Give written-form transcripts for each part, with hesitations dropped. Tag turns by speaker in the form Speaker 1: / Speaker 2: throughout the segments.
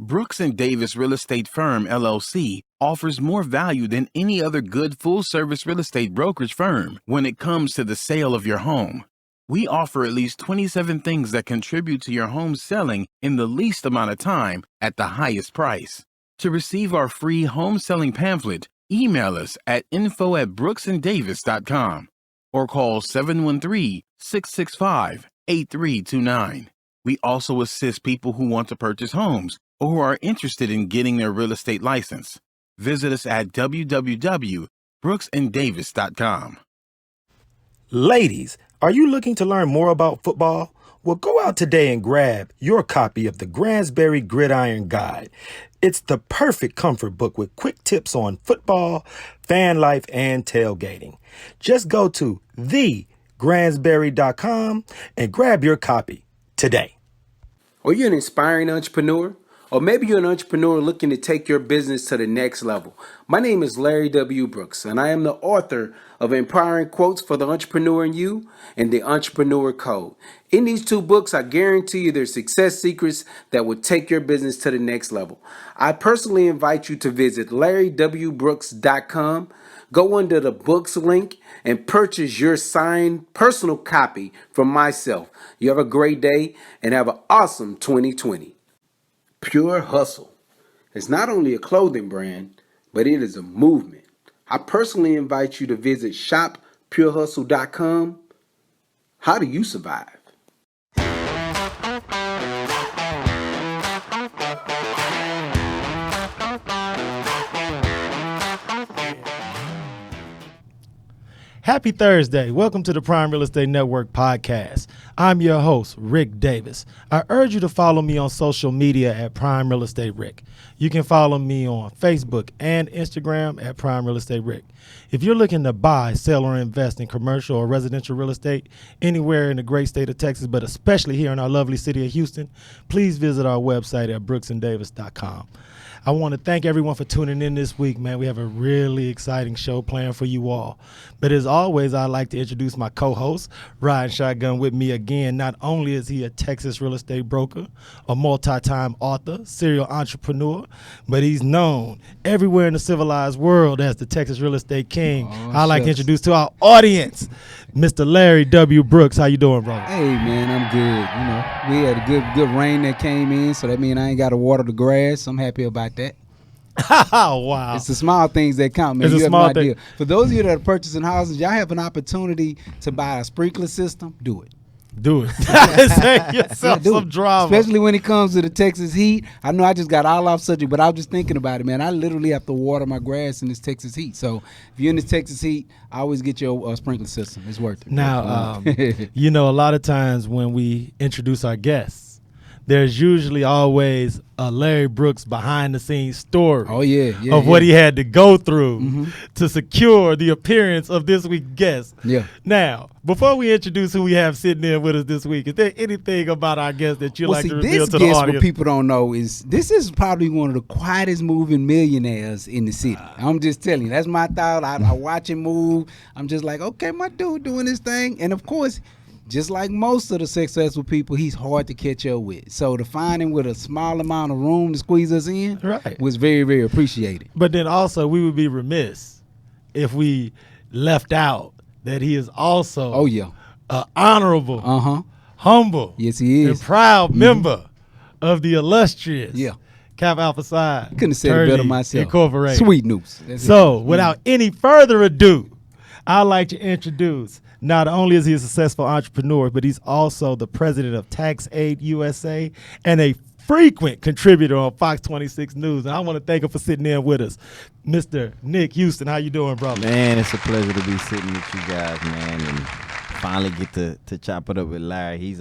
Speaker 1: Brooks and Davis Real Estate Firm, LLC, offers more value than any other good full-service real estate brokerage firm when it comes to the sale of your home. We offer at least 27 things that contribute to your home selling in the least amount of time at the highest price. To receive our free home selling pamphlet, email us at info@brooksanddavis.com or call 713-665-8329. We also assist people who want to purchase homes or who are interested in getting their real estate license. Visit us at www.brooksanddavis.com.
Speaker 2: Ladies, are you looking to learn more about football? Well, go out today and grab your copy of the Gransberry Gridiron Guide. It's the perfect comfort book with quick tips on football, fan life, and tailgating. Just go to thegransberry.com and grab your copy today.
Speaker 3: Are you an inspiring entrepreneur? Or maybe you're an entrepreneur looking to take your business to the next level. My name is Larry W. Brooks, and I am the author of Empowering Quotes for the Entrepreneur in You and The Entrepreneur Code. In these two books, I guarantee you there's success secrets that will take your business to the next level. I personally invite you to visit LarryWBrooks.com. Go under the books link and purchase your signed personal copy from myself. You have a great day and have an awesome 2020. Pure Hustle is not only a clothing brand, but it is a movement. I personally invite you to visit shoppurehustle.com. How do you survive?
Speaker 2: Happy Thursday. Welcome to the Prime Real Estate Network podcast. I'm your host, Ric Davis. I urge you to follow me on social media at Prime Real Estate Ric. You can follow me on Facebook and Instagram at Prime Real Estate Ric. If you're looking to buy, sell, or invest in commercial or residential real estate anywhere in the great state of Texas, but especially here in our lovely city of Houston, please visit our website at brooksanddavis.com. I want to thank everyone for tuning in this week, man. We have a really exciting show planned for you all. But as always, I'd like to introduce my co-host, riding shotgun with me again. Not only is he a Texas real estate broker, a multi-time author, serial entrepreneur, but he's known everywhere in the civilized world as the Texas real estate king. I'd like to introduce to our audience, Mr. Larry W. Brooks. How you doing, brother?
Speaker 4: Hey, man, I'm good. You know, we had a good rain that came in, so that means I ain't got to water the grass. I'm happy about that.
Speaker 2: Wow.
Speaker 4: It's the small things that count, man.
Speaker 2: It's
Speaker 4: you
Speaker 2: a small thing.
Speaker 4: For those of you that are purchasing houses, y'all have an opportunity to buy a sprinkler system. Do it.
Speaker 2: Do it. Save yourself some drama.
Speaker 4: Especially when it comes to the Texas heat. I know I just got all off subject, but I was just thinking about it, man. I literally have to water my grass in this Texas heat. So if you're in this Texas heat, I always get your sprinkler system. It's worth it.
Speaker 2: Now, you know, a lot of times when we introduce our guests, there's usually always a Larry Brooks behind-the-scenes story of what he had to go through to secure the appearance of this week's guest.
Speaker 4: Yeah.
Speaker 2: Now, before we introduce who we have sitting in with us this week, is there anything about our guest that you'd like to reveal to the audience?
Speaker 4: What people don't know is this is probably one of the quietest moving millionaires in the city. I'm just telling you. That's my thought. I watch him move. I'm just like, okay, my dude doing his thing. And, of course, just like most of the successful people, he's hard to catch up with. So to find him with a small amount of room to squeeze us in was very, very appreciated.
Speaker 2: But then also we would be remiss if we left out that he is also an honorable, humble,
Speaker 4: yes, he is,
Speaker 2: and proud member of the illustrious Kappa Alpha Psi
Speaker 4: couldn't have said it better myself.
Speaker 2: Incorporated.
Speaker 4: Sweet news.
Speaker 2: So without any further ado, I'd like to introduce, not only is he a successful entrepreneur, but he's also the president of TaxAid USA and a frequent contributor on Fox 26 News. And I want to thank him for sitting in with us. Mr. Nick Houston, how you doing, brother?
Speaker 5: Man, it's a pleasure to be sitting with you guys, man, and finally get to chop it up with Larry.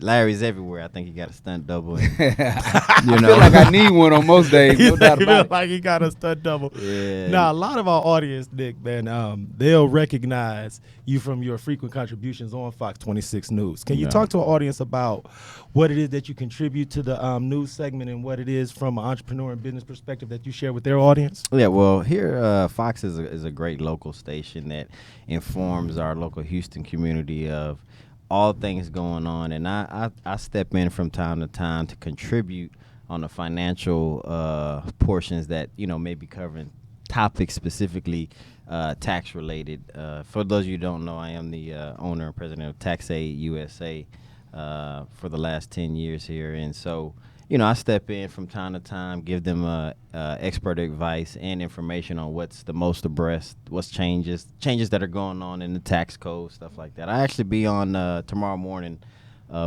Speaker 5: Larry's everywhere. I think he got a stunt double. And,
Speaker 4: I feel like I need one on most days. No doubt about it.
Speaker 2: Like he got a stunt double.
Speaker 5: Yeah.
Speaker 2: Now, a lot of our audience, Nick, man, they'll recognize you from your frequent contributions on Fox 26 News. Can you talk to our audience about what it is that you contribute to the news segment and what it is from an entrepreneur and business perspective that you share with their audience?
Speaker 5: Yeah, well, here Fox is a great local station that informs our local Houston community of all things going on, and I step in from time to time to contribute on the financial portions that may be covering topics specifically tax related. For those of you who don't know, I am the owner and president of TaxAid USA for the last 10 years here, and so I step in from time to time, give them expert advice and information on what's the most abreast, what's changes that are going on in the tax code, stuff like that. I actually be on tomorrow morning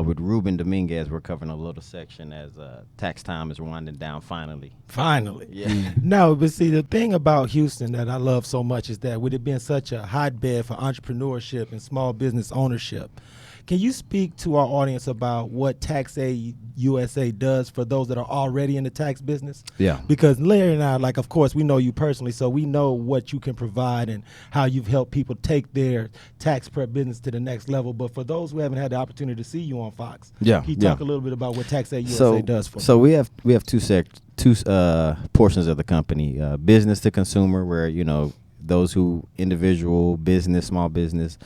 Speaker 5: with Ruben Dominguez. We're covering a little section as tax time is winding down finally.
Speaker 2: Finally.
Speaker 5: Yeah.
Speaker 2: No, but see, the thing about Houston that I love so much is that with it being such a hotbed for entrepreneurship and small business ownership, can you speak to our audience about what TaxAid USA does for those that are already in the tax business?
Speaker 5: Yeah.
Speaker 2: Because Larry and I, of course, we know you personally, so we know what you can provide and how you've helped people take their tax prep business to the next level. But for those who haven't had the opportunity to see you on Fox, can you talk a little bit about what TaxAid USA does for
Speaker 5: So we have two portions of the company: business to consumer, where those who individual business, small business.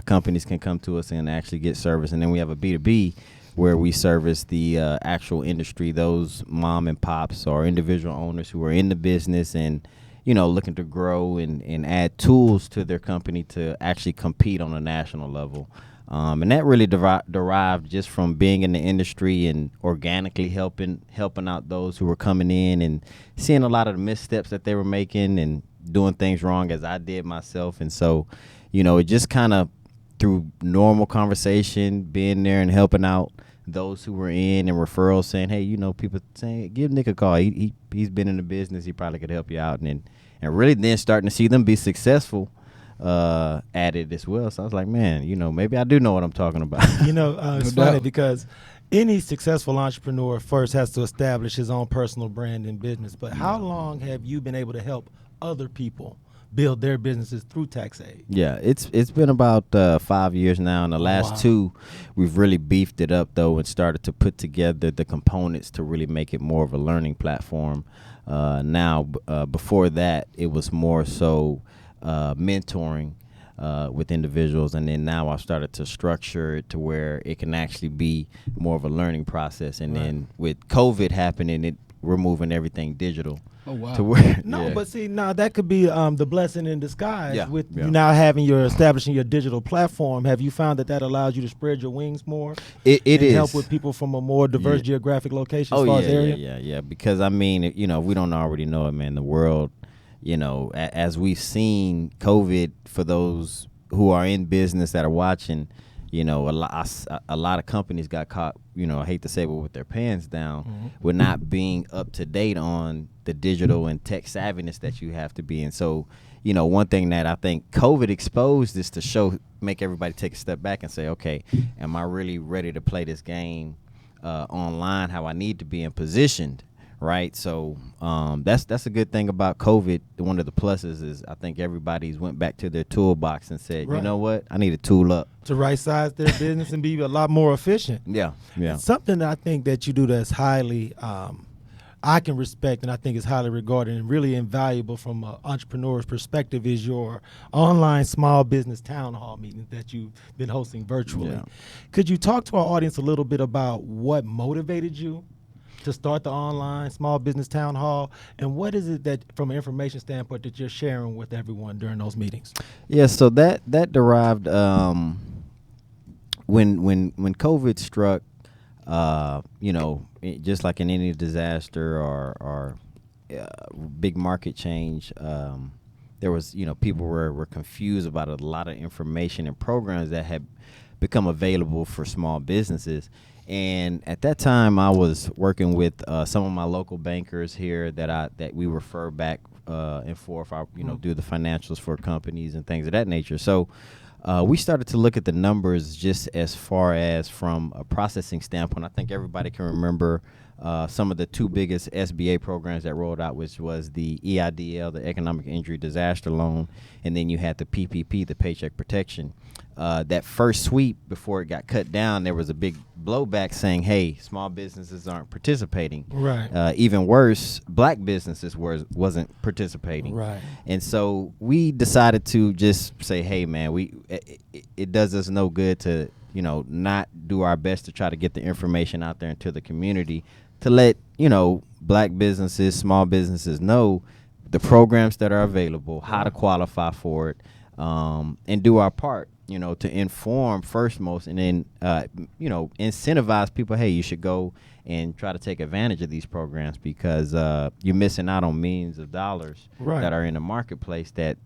Speaker 5: Companies can come to us and actually get service. And then we have a B2B where we service the actual industry, those mom and pops or individual owners who are in the business and, looking to grow and add tools to their company to actually compete on a national level. And that really derived just from being in the industry and organically helping out those who were coming in and seeing a lot of the missteps that they were making and doing things wrong as I did myself. And so, it just kind of through normal conversation, being there and helping out those who were in and referrals saying, hey, people saying, give Nick a call. He's been in the business. He probably could help you out. And really then starting to see them be successful at it as well. So I was like, man, maybe I do know what I'm talking about.
Speaker 2: It's funny because any successful entrepreneur first has to establish his own personal brand in business. But how long have you been able to help other people build their businesses through TaxAid?
Speaker 5: Yeah, it's been about 5 years now. In the last 2, we've really beefed it up though and started to put together the components to really make it more of a learning platform. Before that, it was more so mentoring with individuals, and then now I've started to structure it to where it can actually be more of a learning process. And then with COVID happening, we're moving everything digital.
Speaker 4: Oh, wow.
Speaker 5: To where,
Speaker 2: But see, that could be the blessing in disguise.
Speaker 5: Yeah,
Speaker 2: With
Speaker 5: yeah.
Speaker 2: you now establishing your digital platform. Have you found that allows you to spread your wings more?
Speaker 5: It
Speaker 2: and
Speaker 5: is.
Speaker 2: help with people from a more diverse geographic location as far as area?
Speaker 5: Yeah. Because, if we don't already know it, man, the world, as we've seen COVID, for those who are in business that are watching, a lot of companies got caught, I hate to say it, but with their pants down, with not being up to date on the digital and tech savviness that you have to be. And so, one thing that I think COVID exposed is to make everybody take a step back and say, okay, am I really ready to play this game online how I need to be and positioned? Right. So that's a good thing about COVID. One of the pluses is I think everybody's went back to their toolbox and said, you know what? I need to tool up.
Speaker 2: To right size their business and be a lot more efficient.
Speaker 5: Yeah.
Speaker 2: Something that I think that you do that's highly I can respect and I think is highly regarded and really invaluable from an entrepreneur's perspective is your online small business town hall meetings that you've been hosting virtually.
Speaker 5: Yeah.
Speaker 2: Could you talk to our audience a little bit about what motivated you to start the online small business town hall, and what is it that, from an information standpoint, that you're sharing with everyone during those meetings?
Speaker 5: Yeah, so that derived when COVID struck, just like in any disaster or big market change, there was people were confused about a lot of information and programs that had become available for small businesses. And at that time, I was working with some of my local bankers here that we refer back and forth. I do the financials for companies and things of that nature. So we started to look at the numbers just as far as from a processing standpoint. I think everybody can remember some of the 2 biggest SBA programs that rolled out, which was the EIDL, the Economic Injury Disaster Loan, and then you had the PPP, the Paycheck Protection. That first sweep, before it got cut down, there was a big blowback saying, hey, small businesses aren't participating.
Speaker 2: Right.
Speaker 5: Even worse, black businesses wasn't participating.
Speaker 2: Right.
Speaker 5: And so we decided to just say, hey, man, it does us no good to, not do our best to try to get the information out there into the community to let black businesses, small businesses know the programs that are available, how to qualify for it, and do our part, to inform first most, and then incentivize people. Hey, you should go and try to take advantage of these programs, because you're missing out on millions of dollars that are in the marketplace that,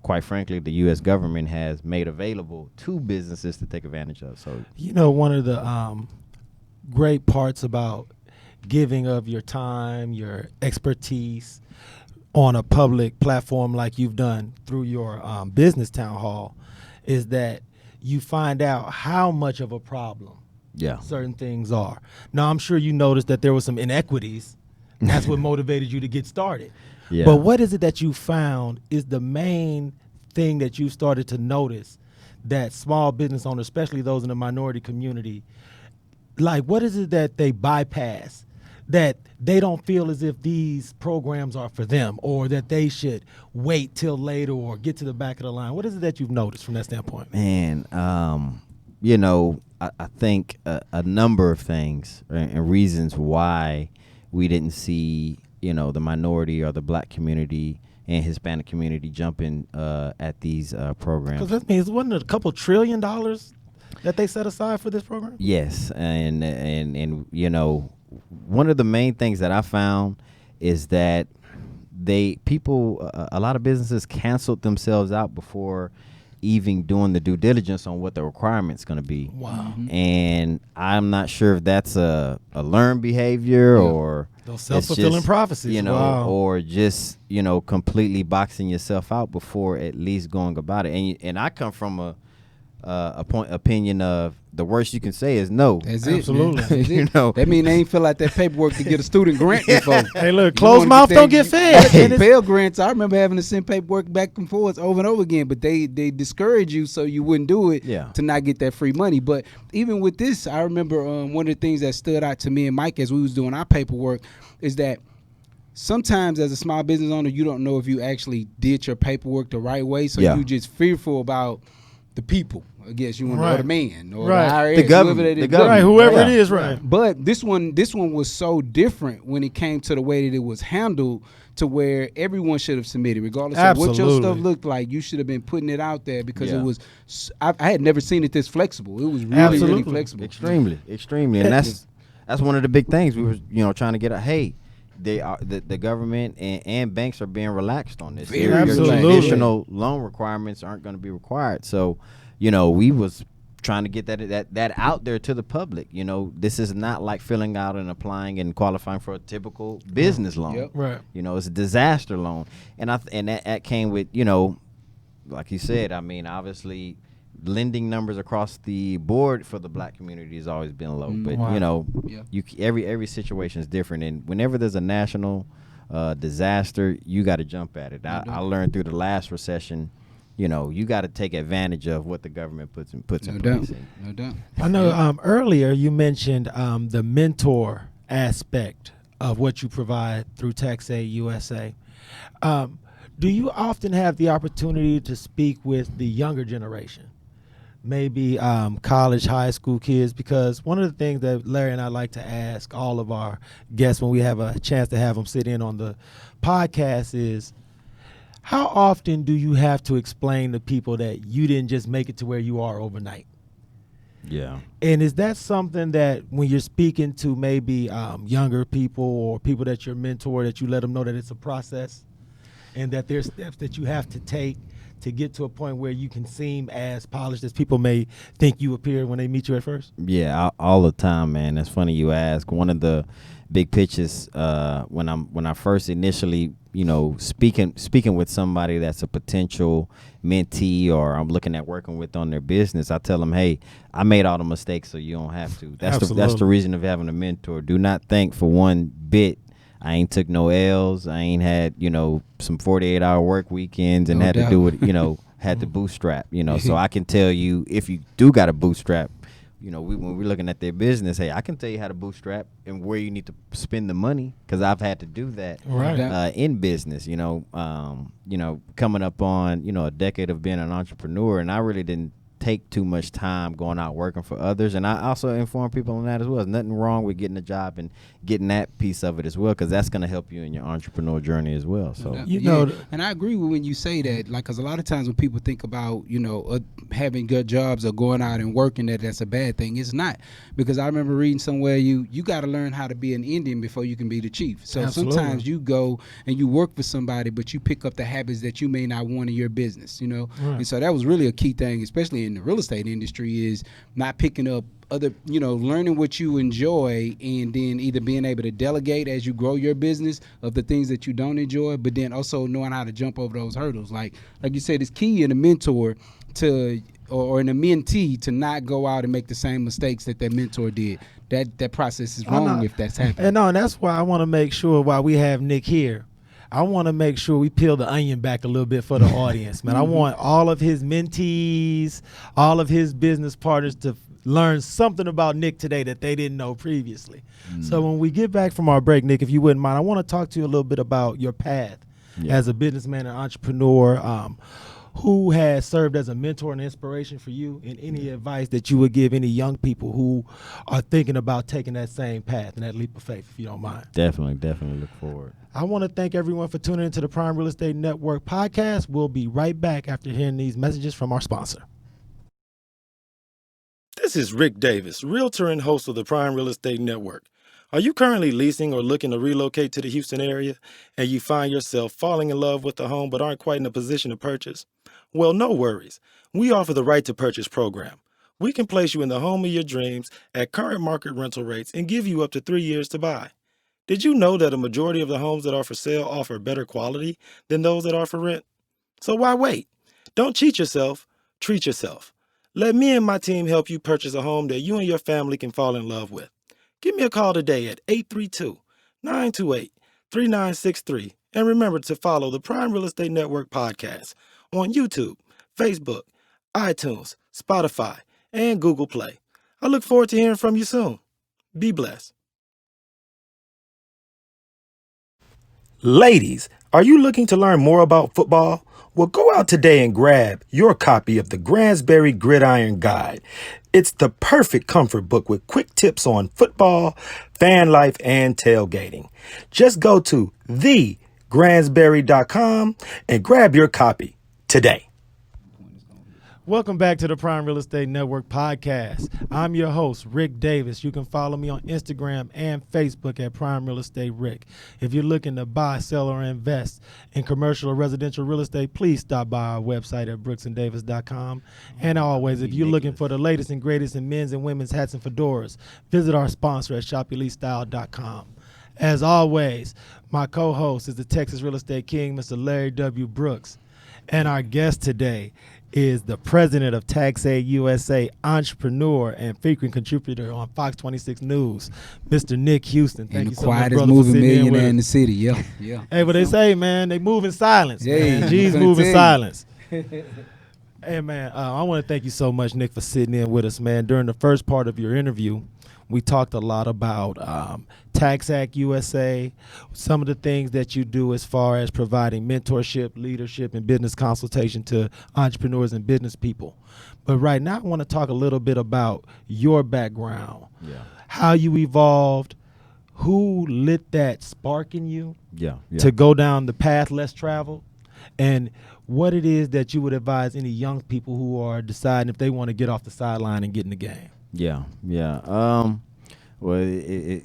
Speaker 5: quite frankly, the U.S. government has made available to businesses to take advantage of. So,
Speaker 2: one of the great parts about giving of your time, your expertise on a public platform like you've done through your business town hall is that you find out how much of a problem certain things are. Now, I'm sure you noticed that there were some inequities. That's what motivated you to get started.
Speaker 5: Yeah.
Speaker 2: But what is it that you found is the main thing that you started to notice that small business owners, especially those in the minority community, like, what is it that they bypass, that they don't feel as if these programs are for them, or that they should wait till later or get to the back of the line? What is it that you've noticed from that standpoint?
Speaker 5: Man, I think a number of things and reasons why we didn't see, the minority or the black community and Hispanic community jumping at these programs.
Speaker 2: Because that means, wasn't it a couple $1 trillion that they set aside for this program?
Speaker 5: Yes, and one of the main things that I found is that a lot of businesses canceled themselves out before even doing the due diligence on what the requirement's going to be.
Speaker 2: Wow.
Speaker 5: And I'm not sure if that's a learned behavior or
Speaker 2: those self-fulfilling prophecies,
Speaker 5: or just, completely boxing yourself out before at least going about it. And I come from a opinion of the worst you can say is no.
Speaker 4: That's
Speaker 2: Absolutely.
Speaker 4: It. That mean they ain't fill out that paperwork to get a student grant before.
Speaker 2: Hey, look, closed mouth don't get fed.
Speaker 4: Pell grants, I remember having to send paperwork back and forth over and over again, but they discourage you so you wouldn't do it to not get that free money. But even with this, I remember one of the things that stood out to me and Mike as we was doing our paperwork is that sometimes as a small business owner, you don't know if you actually did your paperwork the right way, so you just fearful about the people. I guess you want to know the man or the IRS,
Speaker 5: the government,
Speaker 2: whoever it is, right.
Speaker 4: But this one was so different when it came to the way that it was handled, to where everyone should have submitted, regardless of what your stuff looked like. You should have been putting it out there because it was. I had never seen it this flexible. It was really flexible,
Speaker 5: extremely, and that's one of the big things we were trying to get at. Hey, they are the government and banks are being relaxed on this. Your traditional loan requirements aren't going to be required. So, we was trying to get that out there to the public. This is not like filling out and applying and qualifying for a typical business loan.
Speaker 4: Yep.
Speaker 2: Right.
Speaker 5: It's a disaster loan, and that came with like you said. I mean, obviously, lending numbers across the board for the black community has always been low, but every situation is different, and whenever there's a national disaster, you got to jump at it. I learned through the last recession, you got to take advantage of what the government puts in place.
Speaker 4: No doubt.
Speaker 2: I know earlier you mentioned the mentor aspect of what you provide through TaxAid USA. Do you often have the opportunity to speak with the younger generation? Maybe college, high school kids, because one of the things that Larry and I like to ask all of our guests when we have a chance to have them sit in on the podcast is, how often do you have to explain to people that you didn't just make it to where you are overnight?
Speaker 5: Yeah.
Speaker 2: And is that something that when you're speaking to maybe younger people or people that you're mentor, that you let them know that it's a process and that there's steps that you have to take to get to a point where you can seem as polished as people may think you appear when they meet you at first?
Speaker 5: Yeah, all the time, man. It's funny you ask. One of the big pitches when I first initially, speaking with somebody that's a potential mentee or I'm looking at working with on their business, I tell them, hey, I made all the mistakes so you don't have to. That's the reason of having a mentor. Do not think for one bit I ain't took no L's. I ain't had, some 48-hour work weekends and had to do it, had to bootstrap, So I can tell you, if you do got to bootstrap, when we're looking at their business, hey, I can tell you how to bootstrap and where you need to spend the money, because I've had to do that in business. Coming up on a decade of being an entrepreneur, and I really didn't take too much time going out working for others. And I also inform people on that as well. There's nothing wrong with getting a job and getting that piece of it as well, because that's going to help you in your entrepreneur journey as well. So
Speaker 4: and I agree with when you say that, like, because a lot of times when people think about having good jobs or going out and working, that's a bad thing. It's not, because I remember reading somewhere you got to learn how to be an Indian before you can be the chief. So
Speaker 2: Absolutely.
Speaker 4: Sometimes you go and you work for somebody, but you pick up the habits that you may not want in your business. Right. And so that was really a key thing, especially in the real estate industry, is not picking up other, learning what you enjoy, and then either being able to delegate as you grow your business of the things that you don't enjoy, but then also knowing how to jump over those hurdles. Like you said, it's key in a mentor or in a mentee to not go out and make the same mistakes that mentor did. That process is wrong if that's happening.
Speaker 2: And that's why I want to make sure, while we have Nick here, I want to make sure we peel the onion back a little bit for the audience, man. I want all of his mentees, all of his business partners to learn something about Nick today that they didn't know previously. So when we get back from our break, Nick, if you wouldn't mind, I want to talk to you a little bit about your path as a businessman and entrepreneur, who has served as a mentor and inspiration for you, and any advice that you would give any young people who are thinking about taking that same path and that leap of faith, if you don't mind.
Speaker 5: Definitely look forward.
Speaker 2: I want to thank everyone for tuning into the Prime Real Estate Network podcast. We'll be right back after hearing these messages from our sponsor. This is Rick Davis, realtor and host of the Prime Real Estate Network. Are you currently leasing or looking to relocate to the Houston area, and you find yourself falling in love with a home but aren't quite in a position to purchase? Well, no worries. We offer the Right to Purchase program. We can place you in the home of your dreams at current market rental rates and give you up to 3 years to buy. Did you know that a majority of the homes that are for sale offer better quality than those that are for rent? So why wait? Don't cheat yourself, treat yourself. Let me and my team help you purchase a home that you and your family can fall in love with. Give me a call today at 832-928-3963. And remember to follow the Prime Real Estate Network podcast on YouTube, Facebook, iTunes, Spotify, and Google Play. I look forward to hearing from you soon. Be blessed. Ladies, are you looking to learn more about football? Well, go out today and grab your copy of the Gransberry Gridiron Guide. It's the perfect comfort book with quick tips on football, fan life, and tailgating. Just go to thegransberry.com and grab your copy today. Welcome back to the Prime Real Estate Network podcast. I'm your host, Rick Davis. You can follow me on Instagram and Facebook at Prime Real Estate Rick. If you're looking to buy, sell, or invest in commercial or residential real estate, please stop by our website at brooksanddavis.com. And always, if you're looking for the latest and greatest in men's and women's hats and fedoras, visit our sponsor at shopyourleastyle.com. As always, my co-host is the Texas Real Estate King, Mr. Larry W. Brooks. And our guest today is the President of TaxAid USA, entrepreneur and frequent contributor on Fox 26 News, Mr. Nick Houston. Thank you so much,
Speaker 4: quietest
Speaker 2: brother,
Speaker 4: moving
Speaker 2: for sitting
Speaker 4: millionaire in the city. Yeah.
Speaker 2: Hey, but they say, man, they move in silence.
Speaker 4: Yeah,
Speaker 2: Man.
Speaker 4: I'm
Speaker 2: G's
Speaker 4: gonna
Speaker 2: move in
Speaker 4: tell you.
Speaker 2: silence. Hey, man, I want to thank you so much, Nick, for sitting in with us, man. During the first part of your interview, we talked a lot about TaxAid USA, some of the things that you do as far as providing mentorship, leadership, and business consultation to entrepreneurs and business people. But right now, I want to talk a little bit about your background, how you evolved, who lit that spark in you to go down the path less traveled, and what it is that you would advise any young people who are deciding if they want to get off the sideline and get in the game.
Speaker 5: Well, it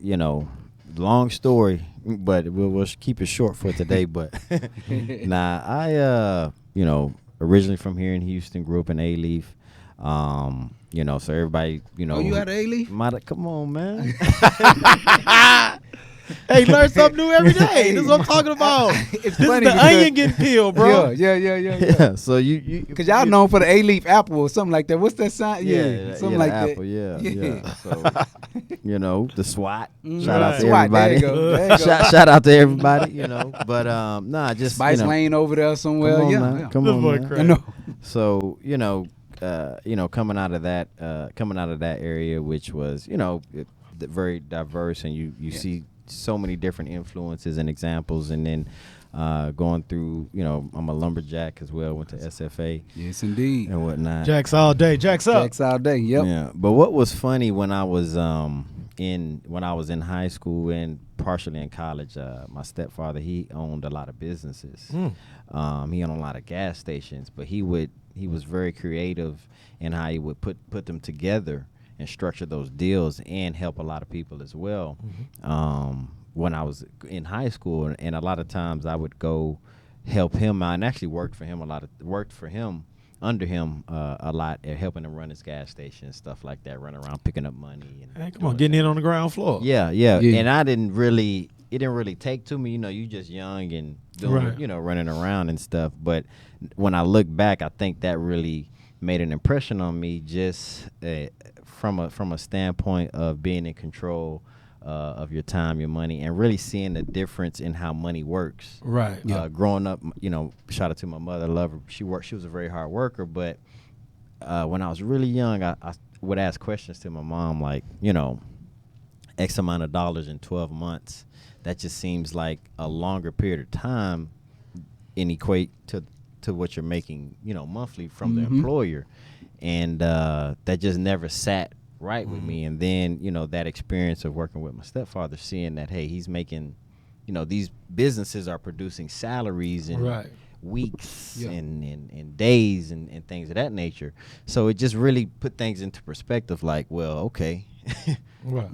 Speaker 5: long story, but we'll keep it short for today. But I originally from here in Houston, grew up in A-Leaf. So everybody,
Speaker 4: Oh, you had A-Leaf?
Speaker 5: Come on, man.
Speaker 2: Hey, learn something new every day. This is what I'm talking about.
Speaker 4: It's
Speaker 2: This
Speaker 4: funny
Speaker 2: is the
Speaker 4: because-
Speaker 2: onion getting peeled, bro.
Speaker 5: Yeah. So you
Speaker 4: Because y'all known for the A-Leaf apple or something like that. What's that sign? Something like
Speaker 5: apple,
Speaker 4: that.
Speaker 5: Yeah. So the SWAT.
Speaker 4: Mhm.
Speaker 5: Shout out to
Speaker 4: SWAT, there
Speaker 5: everybody.
Speaker 4: you go, there you go.
Speaker 5: Shout out to everybody. But just
Speaker 4: Spice Lane over there somewhere.
Speaker 5: Come on,
Speaker 4: yeah.
Speaker 5: man.
Speaker 4: yeah.
Speaker 5: Come
Speaker 2: This
Speaker 5: on,
Speaker 2: boy
Speaker 5: man.
Speaker 2: crazy.
Speaker 4: I know.
Speaker 5: So coming out of that area, which was very diverse, and you see so many different influences and examples, and then going through, I'm a lumberjack as well, went to SFA.
Speaker 4: Yes, indeed.
Speaker 5: And whatnot.
Speaker 2: Jacks all day. Jacks up.
Speaker 4: Jacks all day. Yep.
Speaker 5: Yeah, but what was funny when I was in high school and partially in college, my stepfather, he owned a lot of businesses. He owned a lot of gas stations, but he was very creative in how he would put them together and structure those deals and help a lot of people as well. When I was in high school, and a lot of times I would go help him out, and actually worked for him under him a lot at helping him run his gas station and stuff like that, running around picking up money. And
Speaker 2: Hey, come on, getting in on the ground floor.
Speaker 5: yeah. And it didn't really take to me, you just young and doing,
Speaker 2: Right.
Speaker 5: Running around and stuff. But when I look back, I think that really made an impression on me, just from a standpoint of being in control of your time, your money, and really seeing the difference in how money works.
Speaker 2: Right.
Speaker 5: Growing up, shout out to my mother, love her. She was a very hard worker, but when I was really young, I would ask questions to my mom, like, X amount of dollars in 12 months. That just seems like a longer period of time and equate to what you're making, monthly from the employer. And that just never sat right with me. And then, that experience of working with my stepfather, seeing that, hey, he's making, these businesses are producing salaries in weeks and days and things of that nature. So it just really put things into perspective, like, well, okay,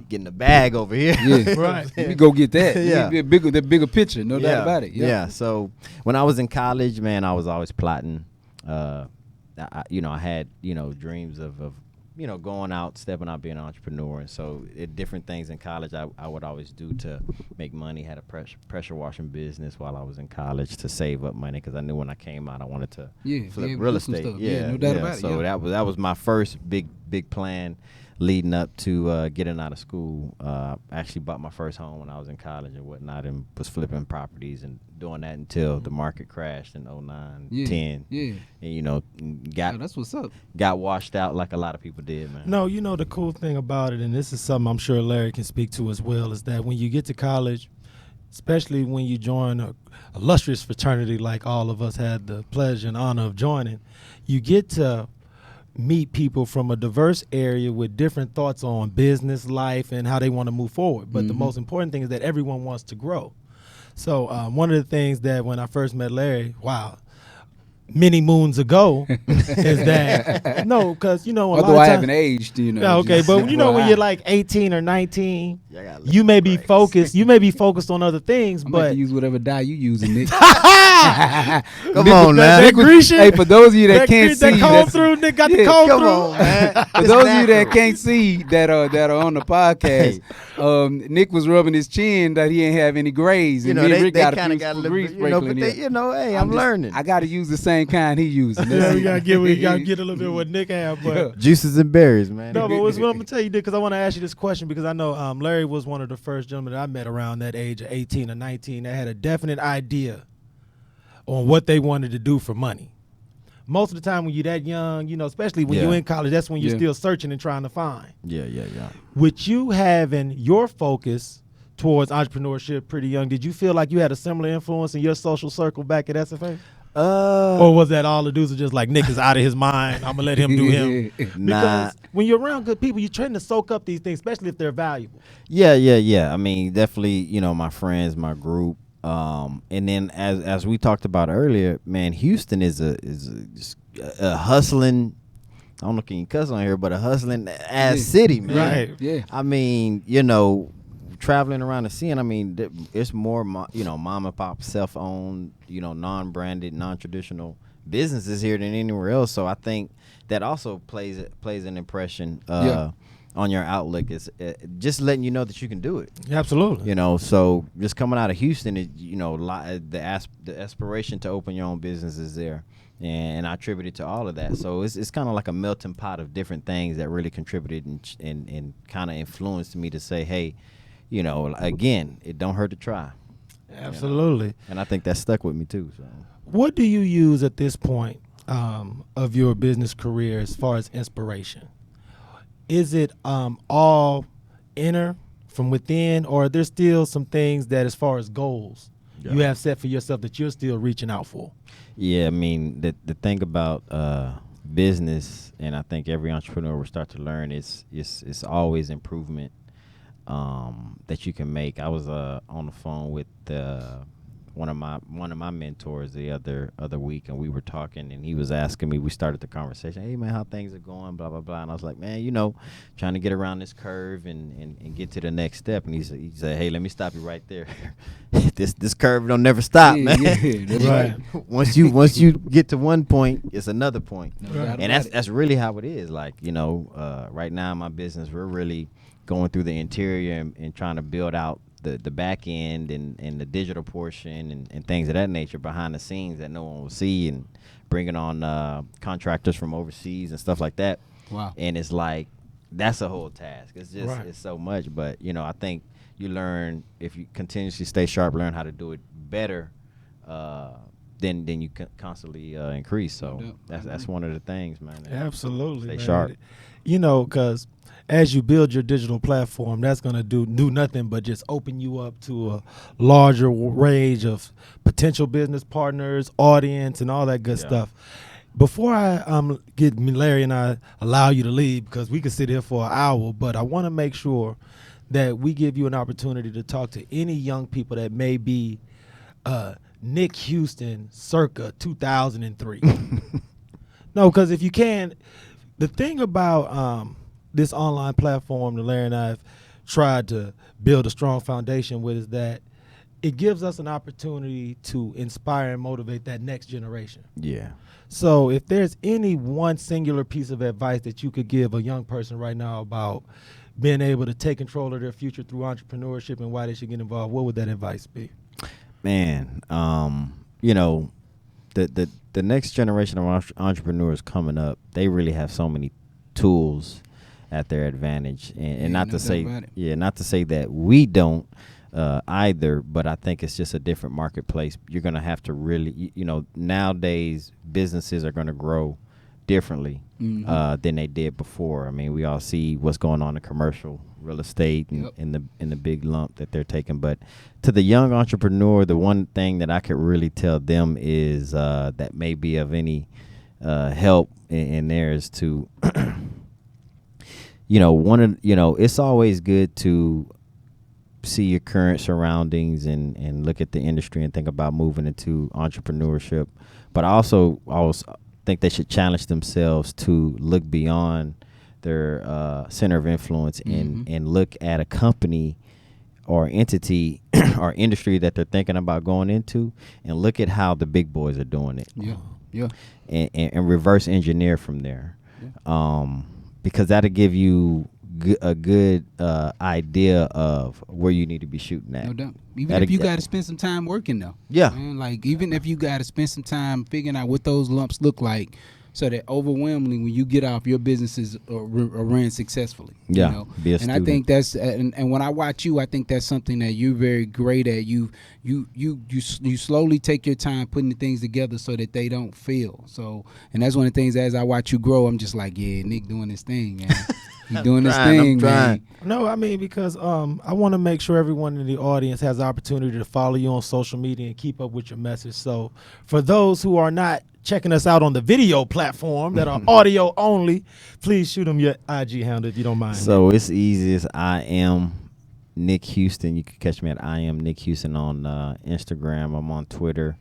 Speaker 5: getting the bag over here.
Speaker 4: Yeah.
Speaker 2: Right.
Speaker 4: We go get that.
Speaker 5: Yeah.
Speaker 4: The bigger picture, no doubt about it.
Speaker 5: Yeah. So when I was in college, man, I was always plotting. I had, dreams of going out, stepping out, being an entrepreneur. And so different things in college I would always do to make money. Had a pressure washing business while I was in college to save up money, because I knew when I came out I wanted to flip real estate.
Speaker 4: No doubt about it.
Speaker 5: So that was my first big plan leading up to getting out of school. I actually bought my first home when I was in college and whatnot, and was flipping properties and doing that until the market crashed in 09, 10.
Speaker 4: Yeah.
Speaker 5: And
Speaker 4: That's what's up.
Speaker 5: got washed out like a lot of people did, man.
Speaker 2: No, the cool thing about it, and this is something I'm sure Larry can speak to as well, is that when you get to college, especially when you join a illustrious fraternity like all of us had the pleasure and honor of joining, you get to meet people from a diverse area with different thoughts on business, life, and how they want to move forward. But the most important thing is that everyone wants to grow. So one of the things that when I first met Larry, many moons ago, is that because
Speaker 4: Although I haven't aged,
Speaker 2: Yeah, okay, but when you're like 18 or 19,
Speaker 5: Yeah,
Speaker 2: you may be focused. You may be focused on other things,
Speaker 4: I'm going
Speaker 2: but
Speaker 4: to use whatever dye you using, Nick.
Speaker 5: Come on, now.
Speaker 2: that Grecian,
Speaker 4: Hey, for those of you that can't see,
Speaker 2: that comb through, Nick got the
Speaker 4: Yeah,
Speaker 2: comb
Speaker 5: Come
Speaker 2: through.
Speaker 5: on, man.
Speaker 4: for those of you that can't see that are on the podcast, Nick was rubbing his chin that he ain't have any grays. And me and
Speaker 5: they
Speaker 4: Rick got
Speaker 5: kind
Speaker 4: a
Speaker 5: of
Speaker 4: few
Speaker 5: got a little
Speaker 4: grease
Speaker 5: bit,
Speaker 4: sprinkling
Speaker 5: but
Speaker 4: in.
Speaker 5: hey, I'm learning.
Speaker 4: I got to use the same kind he using.
Speaker 2: Yeah, we gotta get a little bit of what Nick had, but.
Speaker 4: Yeah.
Speaker 5: Juices and berries, man.
Speaker 2: No, but what I'm gonna tell you, Dick, because I want to ask you this question, because I know Larry was one of the first gentlemen that I met around that age of 18 or 19 that had a definite idea on what they wanted to do for money. Most of the time when you're that young, especially when you're in college, that's when you're still searching and trying to find.
Speaker 5: Yeah.
Speaker 2: With you having your focus towards entrepreneurship pretty young, did you feel like you had a similar influence in your social circle back at SFA? Or was that all the dudes are just like, Nick is out of his mind, I'm gonna let him do him?
Speaker 5: Nah.
Speaker 2: Because when you're around good people, you're trying to soak up these things, especially if they're valuable.
Speaker 5: Yeah. I mean, definitely, my friends, my group. And then as we talked about earlier, man, Houston is a hustling, I don't know if you can cuss on here, but a hustling ass city, man.
Speaker 2: Right.
Speaker 4: Yeah.
Speaker 5: I mean, traveling around the scene, I mean, it's more, mom and pop, self-owned, non-branded, non-traditional businesses here than anywhere else. So I think that also plays an impression on your outlook. Is just letting you know that you can do it.
Speaker 2: Absolutely.
Speaker 5: So just coming out of Houston, the aspiration to open your own business is there. And I attribute it to all of that. So it's kind of like a melting pot of different things that really contributed and kind of influenced me to say, hey, again, it don't hurt to try.
Speaker 2: Absolutely.
Speaker 5: And I think that stuck with me too. So
Speaker 2: What do you use at this point of your business career as far as inspiration? Is it all inner from within, or there's still some things that, as far as goals, you have set for yourself that you're still reaching out for?
Speaker 5: Yeah, I mean, the thing about business, and I think every entrepreneur will start to learn, is it's always improvement that you can make. I was on the phone with one of my mentors the other week, and we were talking, and he was asking me. We started the conversation. Hey man, how things are going? Blah blah blah. And I was like, man, trying to get around this curve and get to the next step. And he said, hey, let me stop you right there. this curve don't never stop, man.
Speaker 4: Yeah, that's right.
Speaker 5: once you get to one point, it's another point.
Speaker 4: Right.
Speaker 5: And that's really how it is. Like, right now in my business, we're really going through the interior and trying to build out the back end and the digital portion and things of that nature behind the scenes that no one will see, and bringing on contractors from overseas and stuff like that.
Speaker 4: Wow.
Speaker 5: And it's like, that's a whole task. It's just, It's so much. But, I think you learn, if you continuously stay sharp, learn how to do it better, then you can constantly increase. So that's one of the things, man.
Speaker 2: Absolutely.
Speaker 5: Stay
Speaker 2: man.
Speaker 5: sharp.
Speaker 2: Because as you build your digital platform, that's going to do nothing but just open you up to a larger range of potential business partners, audience, and all that good stuff. Before I get Larry and I allow you to leave, because we could sit here for an hour, but I want to make sure that we give you an opportunity to talk to any young people that may be Nick Houston circa 2003. No, because if you can, the thing about this online platform that Larry and I have tried to build a strong foundation with is that it gives us an opportunity to inspire and motivate that next generation.
Speaker 5: Yeah.
Speaker 2: So if there's any one singular piece of advice that you could give a young person right now about being able to take control of their future through entrepreneurship and why they should get involved, what would that advice be?
Speaker 5: Man, the next generation of entrepreneurs coming up, they really have so many tools at their advantage, and not to say that we don't either, but I think it's just a different marketplace. You're gonna have to really, nowadays businesses are gonna grow differently than they did before. I mean, we all see what's going on in commercial real estate and in the big lump that they're taking. But to the young entrepreneur, the one thing that I could really tell them is that may be of any help in there is to it's always good to see your current surroundings and look at the industry and think about moving into entrepreneurship. But I also think they should challenge themselves to look beyond their center of influence and look at a company or entity or industry that they're thinking about going into and look at how the big boys are doing it.
Speaker 4: Yeah.
Speaker 5: And reverse engineer from there. Because that'll give you a good idea of where you need to be shooting at.
Speaker 4: No doubt. Even if you got to spend some time working, though.
Speaker 5: Yeah.
Speaker 4: Man, like, even if you got to spend some time figuring out what those lumps look like, so that overwhelmingly when you get off, your businesses are ran successfully.
Speaker 5: Yeah. Be a
Speaker 4: and
Speaker 5: student.
Speaker 4: I think that's and when I watch you, I think that's something that you're very great at. You slowly take your time putting the things together so that they don't fail. So, and that's one of the things, as I watch you grow, I'm just like, yeah, Nick doing this thing, man. He's doing this thing, man.
Speaker 2: No, I mean, because I want to make sure everyone in the audience has the opportunity to follow you on social media and keep up with your message. So for those who are not checking us out on the video platform that are audio only, please shoot them your IG handle if you don't mind.
Speaker 5: So it's easy as I am Nick Houston. You can catch me at I am Nick Houston on Instagram. I'm on Twitter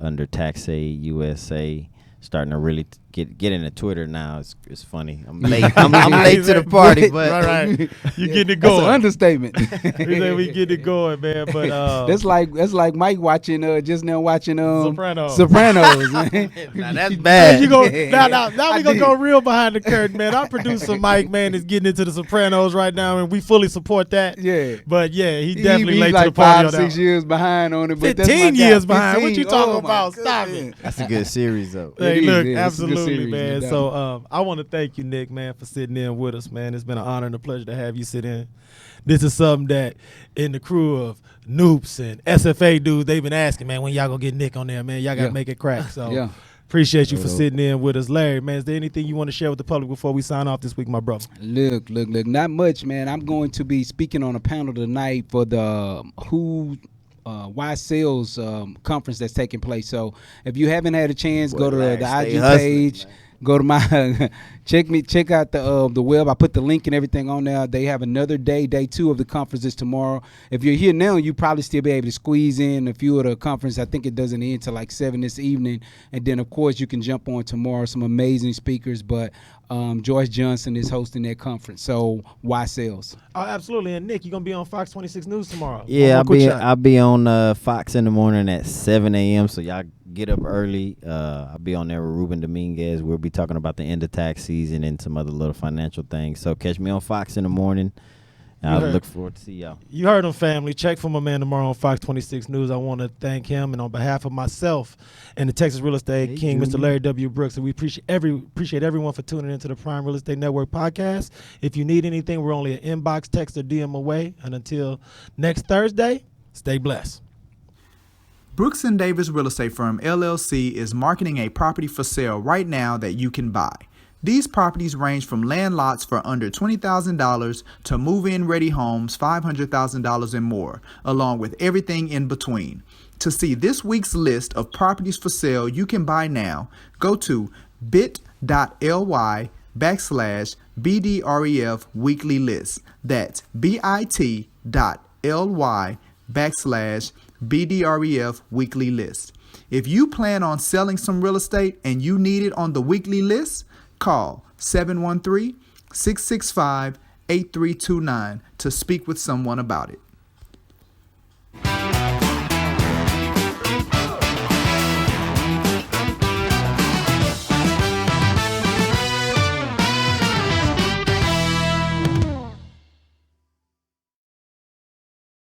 Speaker 5: under TaxAid USA. Starting to really get into Twitter now. It's funny. I'm late. I'm late to the party, but
Speaker 2: right. You getting it going.
Speaker 4: That's an understatement.
Speaker 2: We get it going, man. But
Speaker 4: that's like Mike watching just now watching
Speaker 2: Sopranos.
Speaker 5: now
Speaker 4: Man.
Speaker 5: that's bad.
Speaker 2: Now we gonna go real behind the curtain, man. Our producer Mike, man, is getting into the Sopranos right now, and we fully support that.
Speaker 4: Yeah.
Speaker 2: But yeah, he definitely late
Speaker 4: like
Speaker 2: to the party.
Speaker 4: 5-6 years behind on it. But
Speaker 2: 15 years behind.
Speaker 4: 15.
Speaker 2: What you talking about? Stop it.
Speaker 5: That's a good series, though.
Speaker 2: Hey,
Speaker 4: It is,
Speaker 2: look,
Speaker 4: yeah. It's a good
Speaker 2: absolutely,
Speaker 4: series,
Speaker 2: man.
Speaker 4: no
Speaker 2: So I want to thank you, Nick, man, for sitting in with us, man. It's been an honor and a pleasure to have you sit in. This is something that in the crew of Noops and SFA dudes, they've been asking, man, when y'all gonna get Nick on there, man? Y'all gotta make it crack. So Appreciate you for sitting in with us. Larry, man, is there anything you want to share with the public before we sign off this week, my brother?
Speaker 4: Look, not much, man. I'm going to be speaking on a panel tonight for the Why Sales conference that's taking place. So if you haven't had a chance, go to the IG page. Man. Go to my check out the web. I put the link and everything on there. They have another day 2 of the conference is tomorrow. If you're here now, you probably still be able to squeeze in a few of the conference. I think it doesn't end till like 7 this evening. And then of course you can jump on tomorrow. Some amazing speakers, but Joyce Johnson is hosting that conference. So why sales?
Speaker 2: Oh, absolutely. And Nick, you're gonna be on Fox 26 News tomorrow.
Speaker 5: Yeah, I'll be on Fox in the morning at 7 a.m. So y'all get up early. I'll be on there with Ruben Dominguez. We'll be talking about the end of tax season and some other little financial things. So catch me on Fox in the morning. I look forward to see y'all.
Speaker 2: You heard him, family. Check for my man tomorrow on Fox 26 News. I want to thank him, and on behalf of myself and the Texas Real Estate King, Mr. Larry W. Brooks, and we appreciate everyone for tuning into the Prime Real Estate Network podcast. If you need anything, we're only an inbox, text, or DM away. And until next Thursday, stay blessed.
Speaker 6: Brooks & Davis Real Estate Firm, LLC is marketing a property for sale right now that you can buy. These properties range from land lots for under $20,000 to move-in ready homes $500,000 and more, along with everything in between. To see this week's list of properties for sale you can buy now, go to bit.ly/BDREF weekly list. That's bit.ly/BDREF weekly list. If you plan on selling some real estate and you need it on the weekly list, call 713-665-8329 to speak with someone about it.